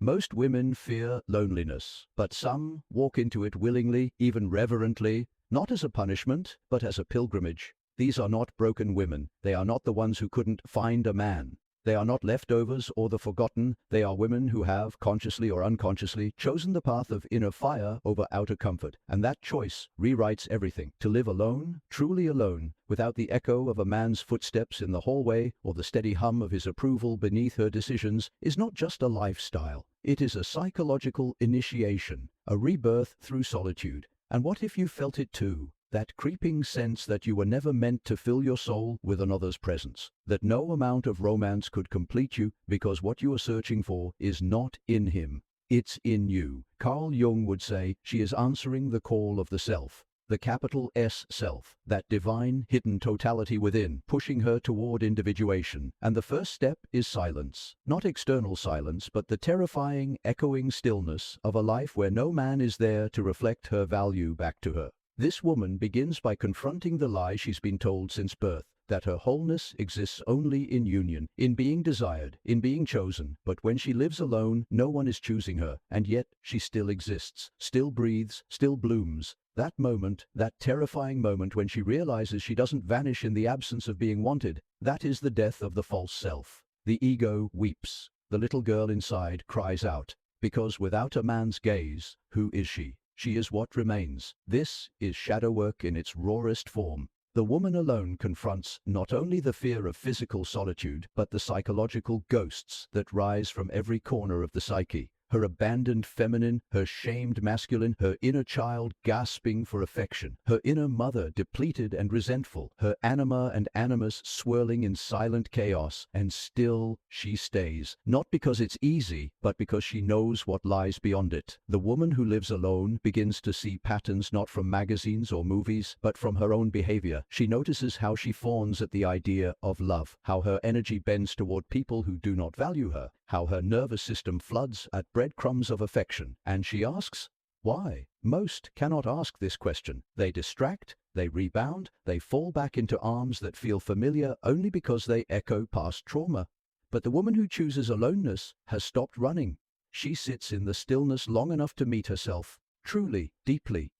Most women fear loneliness, but some walk into it willingly, even reverently, not as a punishment, but as a pilgrimage. These are not broken women. They are not the ones who couldn't find a man. They are not leftovers or the forgotten. They are women who have, consciously or unconsciously, chosen the path of inner fire over outer comfort. And that choice rewrites everything. To live alone, truly alone, without the echo of a man's footsteps in the hallway or the steady hum of his approval beneath her decisions, is not just a lifestyle. It is a psychological initiation, a rebirth through solitude. And what if you felt it too? That creeping sense that you were never meant to fill your soul with another's presence, that no amount of romance could complete you because what you are searching for is not in him, it's in you. Carl Jung would say she is answering the call of the self, the capital S self, that divine hidden totality within, pushing her toward individuation. And the first step is silence, not external silence, but the terrifying, echoing stillness of a life where no man is there to reflect her value back to her. This woman begins by confronting the lie she's been told since birth, that her wholeness exists only in union, in being desired, in being chosen. But when she lives alone, no one is choosing her, and yet she still exists, still breathes, still blooms. That moment, that terrifying moment when she realizes she doesn't vanish in the absence of being wanted, that is the death of the false self. The ego weeps. The little girl inside cries out, because without a man's gaze, who is she? She is what remains. This is shadow work in its rawest form. The woman alone confronts not only the fear of physical solitude, but the psychological ghosts that rise from every corner of the psyche. Her abandoned feminine, her shamed masculine, her inner child gasping for affection, her inner mother depleted and resentful, her anima and animus swirling in silent chaos, and still she stays, not because it's easy, but because she knows what lies beyond it. The woman who lives alone begins to see patterns not from magazines or movies, but from her own behavior. She notices how she fawns at the idea of love, how her energy bends toward people who do not value her, how her nervous system floods at breadcrumbs of affection, and she asks, why? Most cannot ask this question. They distract, they rebound, they fall back into arms that feel familiar only because they echo past trauma. But the woman who chooses aloneness has stopped running. She sits in the stillness long enough to meet herself, truly, deeply.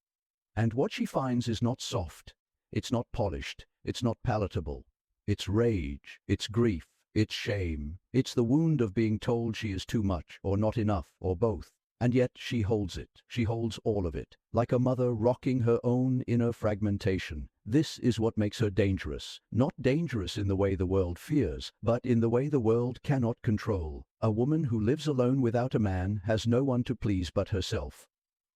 And what she finds is not soft, it's not polished, it's not palatable. It's rage, it's grief, it's shame, it's the wound of being told she is too much, or not enough, or both. And yet she holds it, she holds all of it, like a mother rocking her own inner fragmentation. This is what makes her dangerous. Not dangerous in the way the world fears, but in the way the world cannot control. A woman who lives alone without a man has no one to please but herself.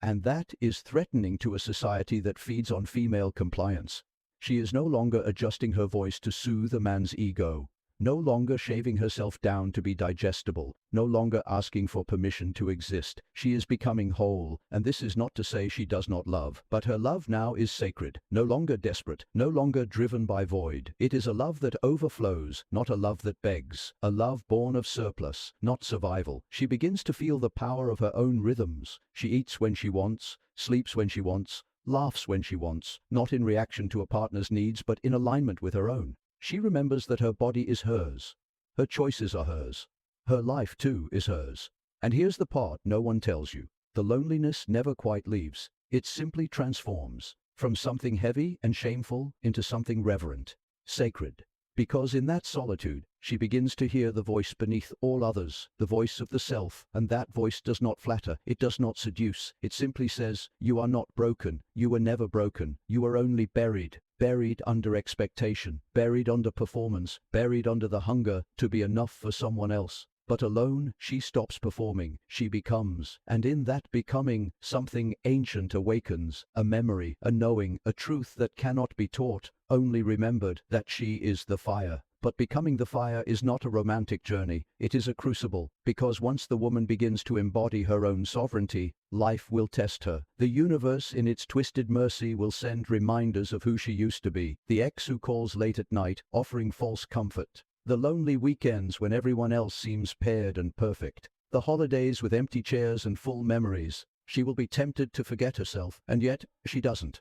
And that is threatening to a society that feeds on female compliance. She is no longer adjusting her voice to soothe a man's ego, no longer shaving herself down to be digestible, no longer asking for permission to exist. She is becoming whole, and this is not to say she does not love, but her love now is sacred, no longer desperate, no longer driven by void. It is a love that overflows, not a love that begs, a love born of surplus, not survival. She begins to feel the power of her own rhythms. She eats when she wants, sleeps when she wants, laughs when she wants, not in reaction to a partner's needs but in alignment with her own. She remembers that her body is hers. Her choices are hers. Her life, too, is hers. And here's the part no one tells you. The loneliness never quite leaves. It simply transforms from something heavy and shameful into something reverent, sacred. Because in that solitude, she begins to hear the voice beneath all others, the voice of the self, and that voice does not flatter, it does not seduce. It simply says, you are not broken, you were never broken, you are only buried. Buried under expectation, buried under performance, buried under the hunger to be enough for someone else. But alone, she stops performing, she becomes, and in that becoming, something ancient awakens, a memory, a knowing, a truth that cannot be taught, only remembered, that she is the fire. But becoming the fire is not a romantic journey, it is a crucible, because once the woman begins to embody her own sovereignty, life will test her. The universe in its twisted mercy will send reminders of who she used to be, the ex who calls late at night, offering false comfort, the lonely weekends when everyone else seems paired and perfect, the holidays with empty chairs and full memories. She will be tempted to forget herself, and yet she doesn't.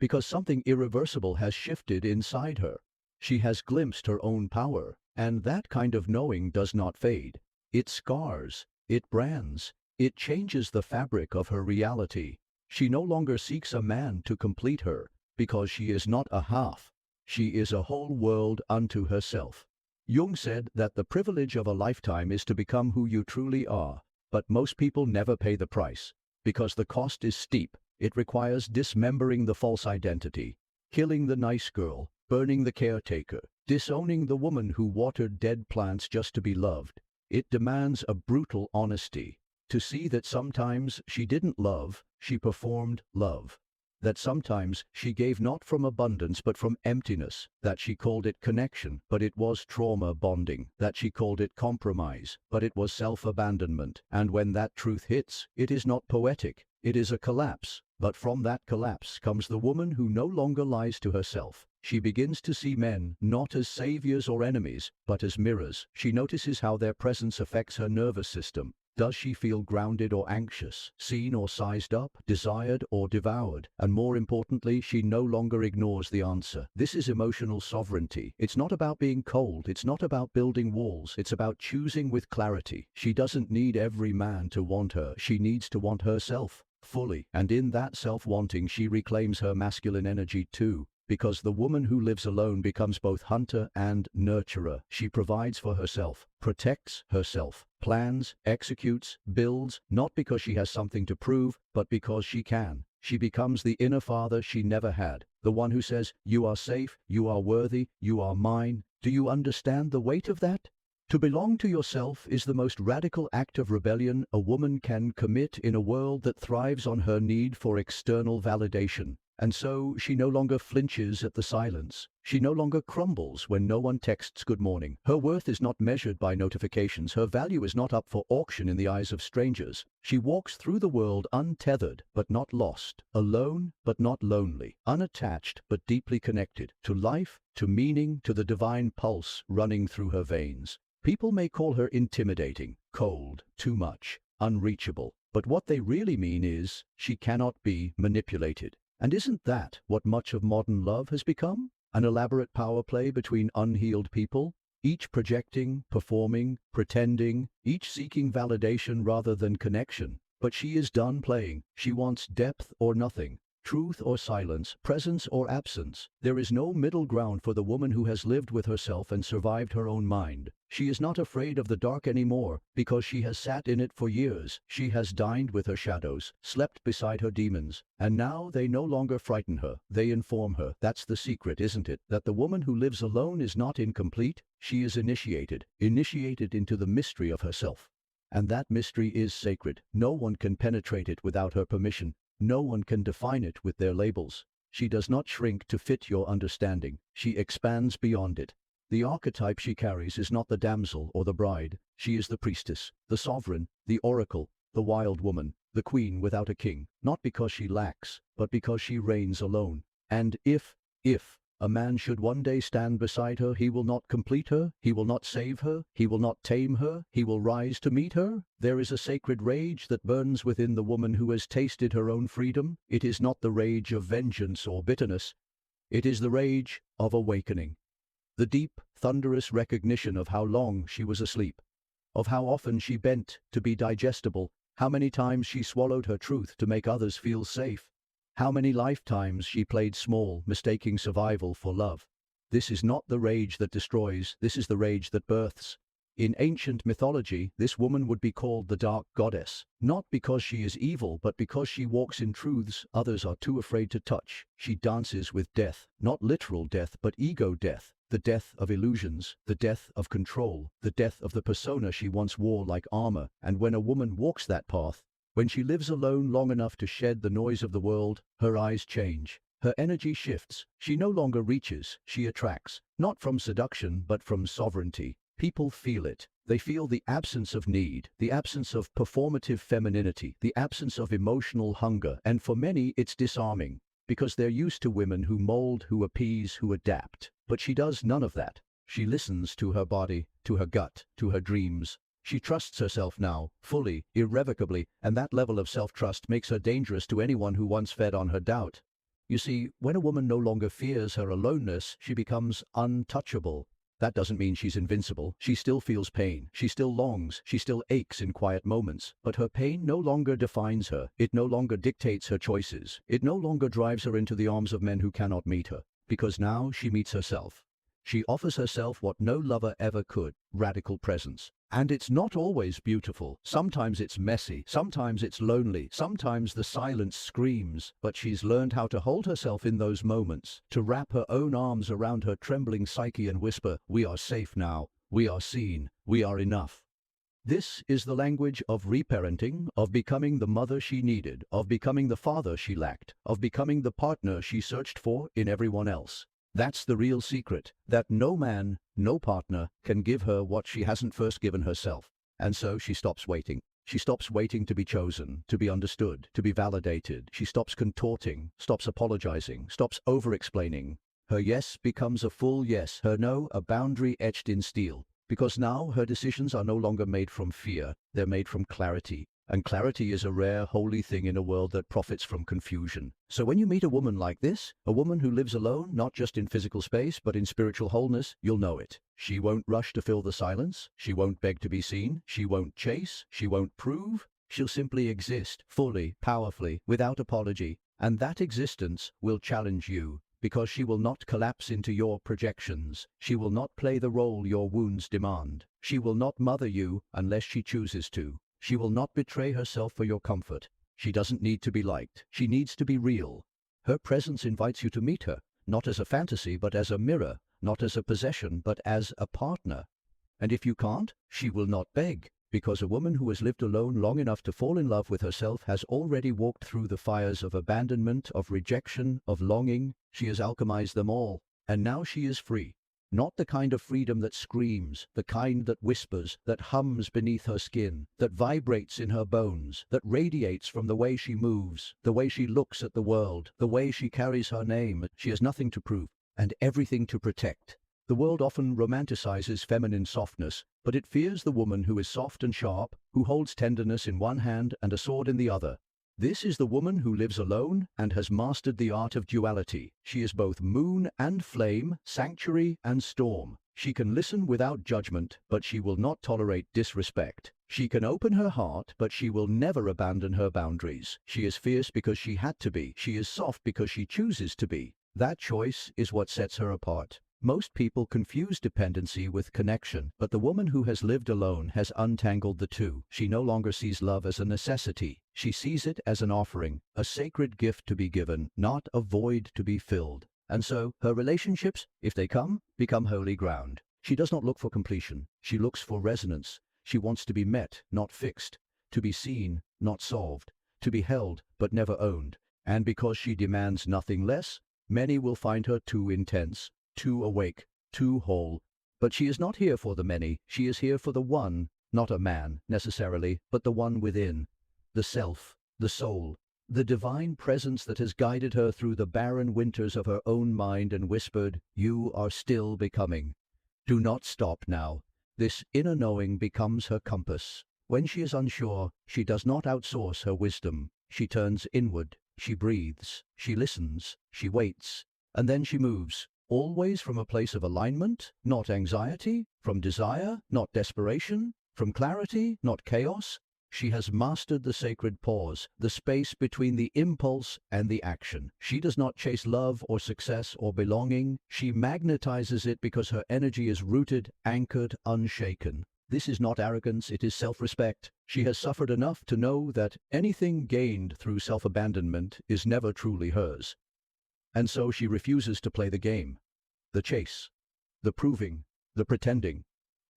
Because something irreversible has shifted inside her. She has glimpsed her own power, and that kind of knowing does not fade. It scars. It brands. It changes the fabric of her reality. She no longer seeks a man to complete her, because she is not a half. She is a whole world unto herself. Jung said that the privilege of a lifetime is to become who you truly are, but most people never pay the price, because the cost is steep. It requires dismembering the false identity, killing the nice girl, burning the caretaker, disowning the woman who watered dead plants just to be loved. It demands a brutal honesty, to see that sometimes she didn't love, she performed love. That sometimes she gave not from abundance but from emptiness, that she called it connection, but it was trauma bonding, that she called it compromise, but it was self-abandonment. And when that truth hits, it is not poetic, it is a collapse. But from that collapse comes the woman who no longer lies to herself. She begins to see men not as saviors or enemies, but as mirrors. She notices how their presence affects her nervous system. Does she feel grounded or anxious, seen or sized up, desired or devoured? And more importantly, she no longer ignores the answer. This is emotional sovereignty. It's not about being cold. It's not about building walls. It's about choosing with clarity. She doesn't need every man to want her. She needs to want herself fully. And in that self-wanting, she reclaims her masculine energy too. Because the woman who lives alone becomes both hunter and nurturer. She provides for herself, protects herself, plans, executes, builds, not because she has something to prove, but because she can. She becomes the inner father she never had, the one who says, "You are safe, you are worthy, you are mine." Do you understand the weight of that? To belong to yourself is the most radical act of rebellion a woman can commit in a world that thrives on her need for external validation. And so she no longer flinches at the silence. She no longer crumbles when no one texts good morning. Her worth is not measured by notifications. Her value is not up for auction in the eyes of strangers. She walks through the world untethered but not lost, alone but not lonely, unattached but deeply connected to life, to meaning, to the divine pulse running through her veins. People may call her intimidating, cold, too much, unreachable, but what they really mean is she cannot be manipulated. And isn't that what much of modern love has become? An elaborate power play between unhealed people, each projecting, performing, pretending, each seeking validation rather than connection. But she is done playing. She wants depth or nothing, truth or silence, presence or absence. There is no middle ground for the woman who has lived with herself and survived her own mind. She is not afraid of the dark anymore, because she has sat in it for years. She has dined with her shadows, slept beside her demons, and now they no longer frighten her, they inform her. That's the secret, isn't it? That the woman who lives alone is not incomplete, she is initiated into the mystery of herself. And that mystery is sacred. No one can penetrate it without her permission. No one can define it with their labels. She does not shrink to fit your understanding. She expands beyond it. The archetype she carries is not the damsel or the bride. She is the priestess, the sovereign, the oracle, the wild woman, the queen without a king, not because she lacks, but because she reigns alone. And if a man should one day stand beside her, he will not complete her, he will not save her, he will not tame her, he will rise to meet her. There is a sacred rage that burns within the woman who has tasted her own freedom. It is not the rage of vengeance or bitterness. It is the rage of awakening. The deep, thunderous recognition of how long she was asleep, of how often she bent to be digestible, how many times she swallowed her truth to make others feel safe, how many lifetimes she played small, mistaking survival for love. This is not the rage that destroys, this is the rage that births. In ancient mythology, this woman would be called the dark goddess, not because she is evil, but because she walks in truths others are too afraid to touch. She dances with death, not literal death, but ego death, the death of illusions, the death of control, the death of the persona she once wore like armor. And when a woman walks that path, when she lives alone long enough to shed the noise of the world, her eyes change. Her energy shifts. She no longer reaches, she attracts, not from seduction, but from sovereignty. People feel it. They feel the absence of need, the absence of performative femininity, the absence of emotional hunger, and for many it's disarming, because they're used to women who mold, who appease, who adapt. But she does none of that. She listens to her body, to her gut, to her dreams. She trusts herself now, fully, irrevocably, and that level of self-trust makes her dangerous to anyone who once fed on her doubt. You see, when a woman no longer fears her aloneness, she becomes untouchable. That doesn't mean she's invincible. She still feels pain. She still longs. She still aches in quiet moments. But her pain no longer defines her. It no longer dictates her choices. It no longer drives her into the arms of men who cannot meet her. Because now she meets herself. She offers herself what no lover ever could: radical presence. And it's not always beautiful. Sometimes it's messy. Sometimes it's lonely. Sometimes the silence screams. But she's learned how to hold herself in those moments, to wrap her own arms around her trembling psyche and whisper, "We are safe now. We are seen. We are enough." This is the language of reparenting, of becoming the mother she needed, of becoming the father she lacked, of becoming the partner she searched for in everyone else. That's the real secret, that no man, no partner can give her what she hasn't first given herself. And so she stops waiting. She stops waiting to be chosen, to be understood, to be validated. She stops contorting, stops apologizing, stops over-explaining. Her yes becomes a full yes, her no a boundary etched in steel. Because now her decisions are no longer made from fear, they're made from clarity. And clarity is a rare, holy thing in a world that profits from confusion. So when you meet a woman like this, a woman who lives alone, not just in physical space, but in spiritual wholeness, you'll know it. She won't rush to fill the silence. She won't beg to be seen. She won't chase. She won't prove. She'll simply exist, fully, powerfully, without apology. And that existence will challenge you, because she will not collapse into your projections. She will not play the role your wounds demand. She will not mother you unless she chooses to. She will not betray herself for your comfort. She doesn't need to be liked. She needs to be real. Her presence invites you to meet her, not as a fantasy, but as a mirror, not as a possession, but as a partner. And if you can't, she will not beg, because a woman who has lived alone long enough to fall in love with herself has already walked through the fires of abandonment, of rejection, of longing. She has alchemized them all, and now she is free. Not the kind of freedom that screams, the kind that whispers, that hums beneath her skin, that vibrates in her bones, that radiates from the way she moves, the way she looks at the world, the way she carries her name. She has nothing to prove and everything to protect. The world often romanticizes feminine softness, but it fears the woman who is soft and sharp, who holds tenderness in one hand and a sword in the other. This is the woman who lives alone and has mastered the art of duality. She is both moon and flame, sanctuary and storm. She can listen without judgment, but she will not tolerate disrespect. She can open her heart, but she will never abandon her boundaries. She is fierce because she had to be. She is soft because she chooses to be. That choice is what sets her apart. Most people confuse dependency with connection, but the woman who has lived alone has untangled the two. She no longer sees love as a necessity. She sees it as an offering, a sacred gift to be given, not a void to be filled. And so, her relationships, if they come, become holy ground. She does not look for completion. She looks for resonance. She wants to be met, not fixed, to be seen, not solved, to be held, but never owned. And because she demands nothing less, many will find her too intense, too awake, too whole. But she is not here for the many. She is here for the one, not a man, necessarily, but the one within. The self, the soul, the divine presence that has guided her through the barren winters of her own mind and whispered, "You are still becoming. Do not stop now." This inner knowing becomes her compass. When she is unsure, she does not outsource her wisdom. She turns inward. She breathes. She listens. She waits. And then she moves. Always from a place of alignment, not anxiety, from desire, not desperation, from clarity, not chaos. She has mastered the sacred pause, the space between the impulse and the action. She does not chase love or success or belonging. She magnetizes it because her energy is rooted, anchored, unshaken. This is not arrogance, it is self-respect. She has suffered enough to know that anything gained through self-abandonment is never truly hers. And so she refuses to play the game, the chase, the proving, the pretending.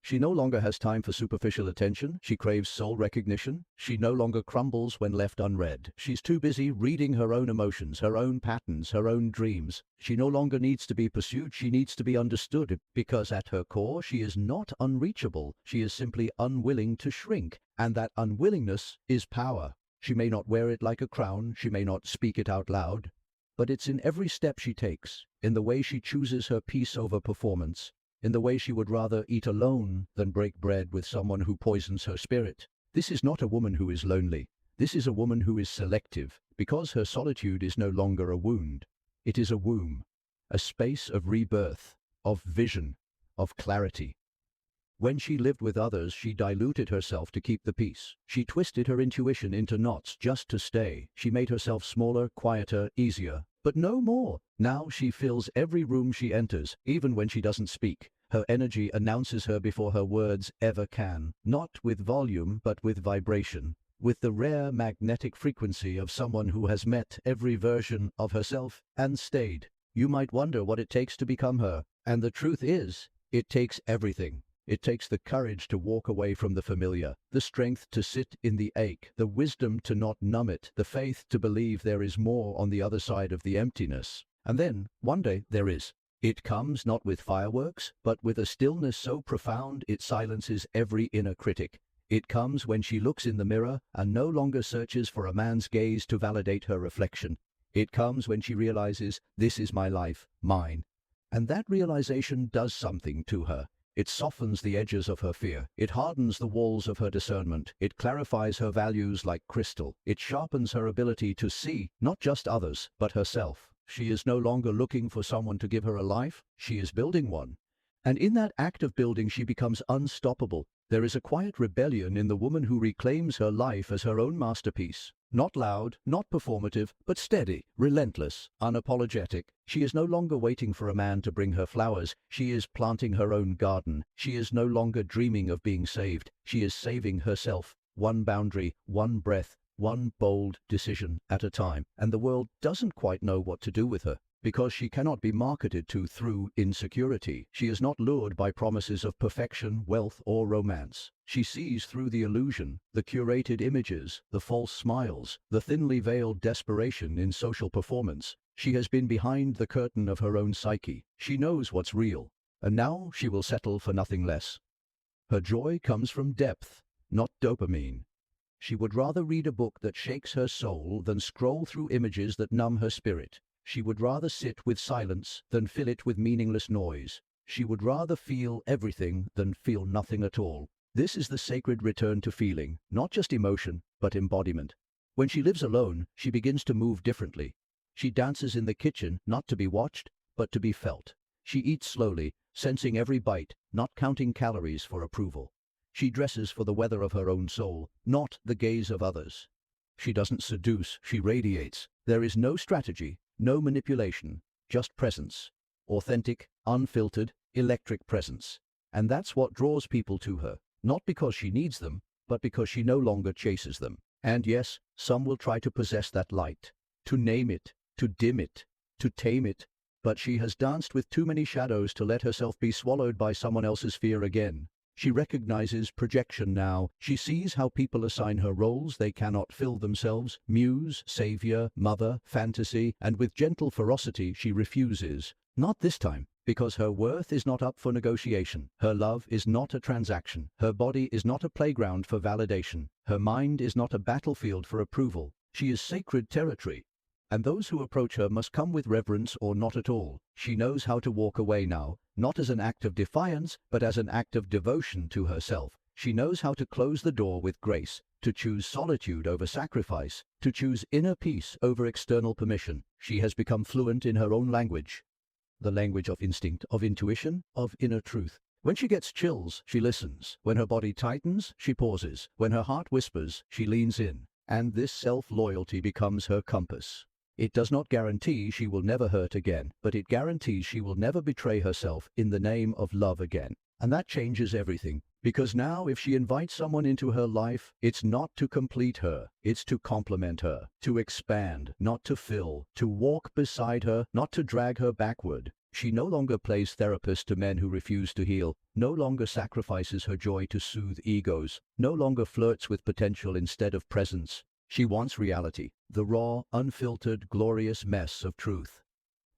She no longer has time for superficial attention. She craves soul recognition. She no longer crumbles when left unread. She's too busy reading her own emotions, her own patterns, her own dreams. She no longer needs to be pursued. She needs to be understood, because at her core, she is not unreachable. She is simply unwilling to shrink, and that unwillingness is power. She may not wear it like a crown. She may not speak it out loud. But it's in every step she takes, in the way she chooses her peace over performance, in the way she would rather eat alone than break bread with someone who poisons her spirit. This is not a woman who is lonely. This is a woman who is selective, because her solitude is no longer a wound. It is a womb, a space of rebirth, of vision, of clarity. When she lived with others, she diluted herself to keep the peace. She twisted her intuition into knots just to stay. She made herself smaller, quieter, easier. But no more. Now she fills every room she enters, even when she doesn't speak. Her energy announces her before her words ever can, not with volume but with vibration, with the rare magnetic frequency of someone who has met every version of herself and stayed. You might wonder what it takes to become her, and the truth is, it takes everything. It takes the courage to walk away from the familiar, the strength to sit in the ache, the wisdom to not numb it, the faith to believe there is more on the other side of the emptiness. And then, one day, there is. It comes not with fireworks, but with a stillness so profound it silences every inner critic. It comes when she looks in the mirror and no longer searches for a man's gaze to validate her reflection. It comes when she realizes, this is my life, mine. And that realization does something to her. It softens the edges of her fear. It hardens the walls of her discernment. It clarifies her values like crystal. It sharpens her ability to see not just others, but herself. She is no longer looking for someone to give her a life. She is building one. And in that act of building, she becomes unstoppable. There is a quiet rebellion in the woman who reclaims her life as her own masterpiece. Not loud, not performative, but steady, relentless, unapologetic. She is no longer waiting for a man to bring her flowers. She is planting her own garden. She is no longer dreaming of being saved. She is saving herself. One boundary, one breath, one bold decision at a time. And the world doesn't quite know what to do with her, because she cannot be marketed to through insecurity. She is not lured by promises of perfection, wealth, or romance. She sees through the illusion, the curated images, the false smiles, the thinly veiled desperation in social performance. She has been behind the curtain of her own psyche. She knows what's real, and now she will settle for nothing less. Her joy comes from depth, not dopamine. She would rather read a book that shakes her soul than scroll through images that numb her spirit. She would rather sit with silence than fill it with meaningless noise. She would rather feel everything than feel nothing at all. This is the sacred return to feeling, not just emotion, but embodiment. When she lives alone, she begins to move differently. She dances in the kitchen, not to be watched, but to be felt. She eats slowly, sensing every bite, not counting calories for approval. She dresses for the weather of her own soul, not the gaze of others. She doesn't seduce, she radiates. There is no strategy, no manipulation, just presence. Authentic, unfiltered, electric presence. And that's what draws people to her, not because she needs them, but because she no longer chases them. And yes, some will try to possess that light, to name it, to dim it, to tame it, but she has danced with too many shadows to let herself be swallowed by someone else's fear again. She recognizes projection now. She sees how people assign her roles they cannot fill themselves: muse, savior, mother, fantasy, and with gentle ferocity she refuses. Not this time, because her worth is not up for negotiation. Her love is not a transaction. Her body is not a playground for validation. Her mind is not a battlefield for approval. She is sacred territory. And those who approach her must come with reverence or not at all. She knows how to walk away now, not as an act of defiance, but as an act of devotion to herself. She knows how to close the door with grace, to choose solitude over sacrifice, to choose inner peace over external permission. She has become fluent in her own language. The language of instinct, of intuition, of inner truth. When she gets chills, she listens. When her body tightens, she pauses. When her heart whispers, she leans in. And this self-loyalty becomes her compass. It does not guarantee she will never hurt again, but it guarantees she will never betray herself in the name of love again. And that changes everything, because now if she invites someone into her life, it's not to complete her, it's to complement her, to expand, not to fill, to walk beside her, not to drag her backward. She no longer plays therapist to men who refuse to heal, no longer sacrifices her joy to soothe egos, no longer flirts with potential instead of presence. She wants reality, the raw, unfiltered, glorious mess of truth.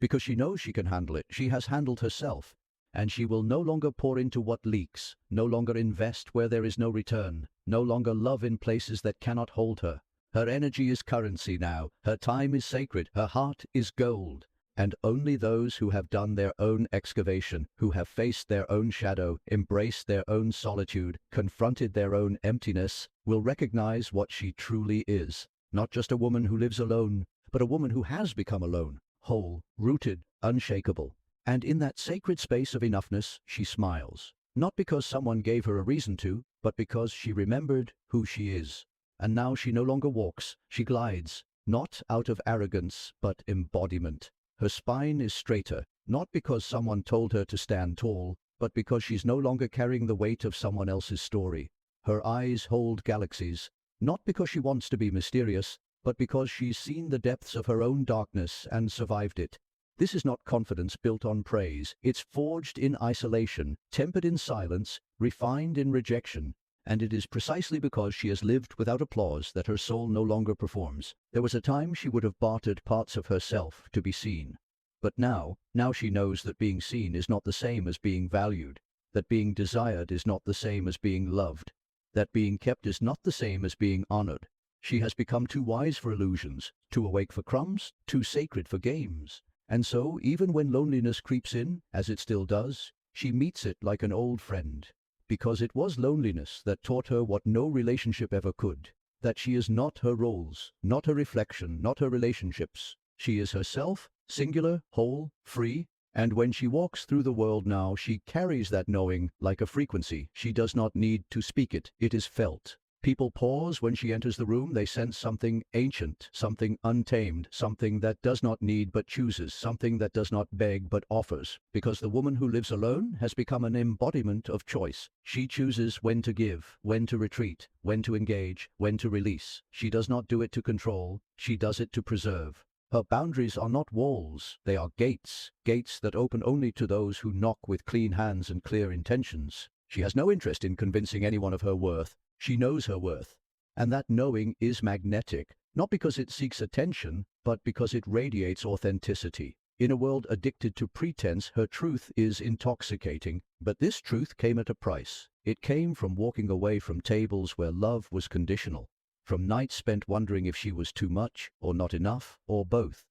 Because she knows she can handle it, she has handled herself. And she will no longer pour into what leaks, no longer invest where there is no return, no longer love in places that cannot hold her. Her energy is currency now, her time is sacred, her heart is gold. And only those who have done their own excavation, who have faced their own shadow, embraced their own solitude, confronted their own emptiness, will recognize what she truly is. Not just a woman who lives alone, but a woman who has become alone, whole, rooted, unshakable. And in that sacred space of enoughness, she smiles. Not because someone gave her a reason to, but because she remembered who she is. And now she no longer walks, she glides, not out of arrogance, but embodiment. Her spine is straighter, not because someone told her to stand tall, but because she's no longer carrying the weight of someone else's story. Her eyes hold galaxies, not because she wants to be mysterious, but because she's seen the depths of her own darkness and survived it. This is not confidence built on praise. It's forged in isolation, tempered in silence, refined in rejection. And it is precisely because she has lived without applause that her soul no longer performs. There was a time she would have bartered parts of herself to be seen. But now she knows that being seen is not the same as being valued, that being desired is not the same as being loved, that being kept is not the same as being honored. She has become too wise for illusions, too awake for crumbs, too sacred for games. And so, even when loneliness creeps in, as it still does, she meets it like an old friend. Because it was loneliness that taught her what no relationship ever could, that she is not her roles, not her reflection, not her relationships. She is herself, singular, whole, free, and when she walks through the world now, she carries that knowing like a frequency. She does not need to speak it, it is felt. People pause when she enters the room. They sense something ancient, something untamed, something that does not need but chooses, something that does not beg but offers. Because the woman who lives alone has become an embodiment of choice. She chooses when to give, when to retreat, when to engage, when to release. She does not do it to control, she does it to preserve. Her boundaries are not walls, they are gates, gates that open only to those who knock with clean hands and clear intentions. She has no interest in convincing anyone of her worth. She knows her worth, and that knowing is magnetic, not because it seeks attention, but because it radiates authenticity. In a world addicted to pretense, her truth is intoxicating, but this truth came at a price. It came from walking away from tables where love was conditional, from nights spent wondering if she was too much, or not enough, or both,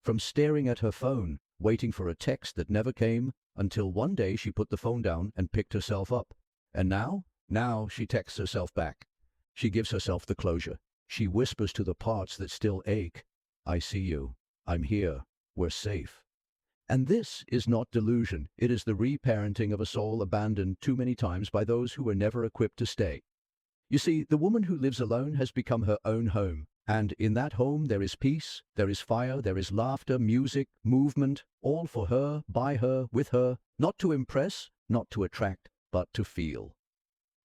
from staring at her phone, waiting for a text that never came, until one day she put the phone down and picked herself up. And now she texts herself back. She gives herself the closure. She whispers to the parts that still ache, I see you. I'm here. We're safe. And this is not delusion. It is the reparenting of a soul abandoned too many times by those who were never equipped to stay. You see, the woman who lives alone has become her own home. And in that home there is peace, there is fire, there is laughter, music, movement, all for her, by her, with her, not to impress, not to attract, but to feel.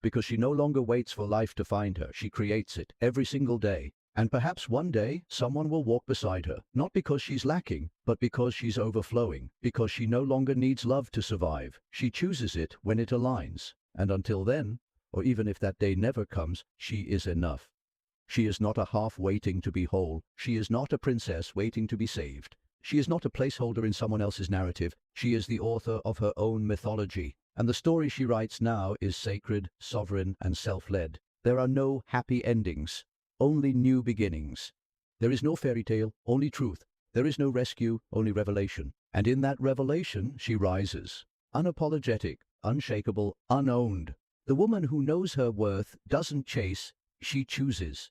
Because she no longer waits for life to find her, she creates it every single day. And perhaps one day, someone will walk beside her, not because she's lacking, but because she's overflowing, because she no longer needs love to survive. She chooses it when it aligns. And until then, or even if that day never comes, she is enough. She is not a half waiting to be whole. She is not a princess waiting to be saved. She is not a placeholder in someone else's narrative. She is the author of her own mythology. And the story she writes now is sacred, sovereign, and self-led. There are no happy endings, only new beginnings. There is no fairy tale, only truth. There is no rescue, only revelation. And in that revelation, she rises, unapologetic, unshakable, unowned. The woman who knows her worth doesn't chase, she chooses.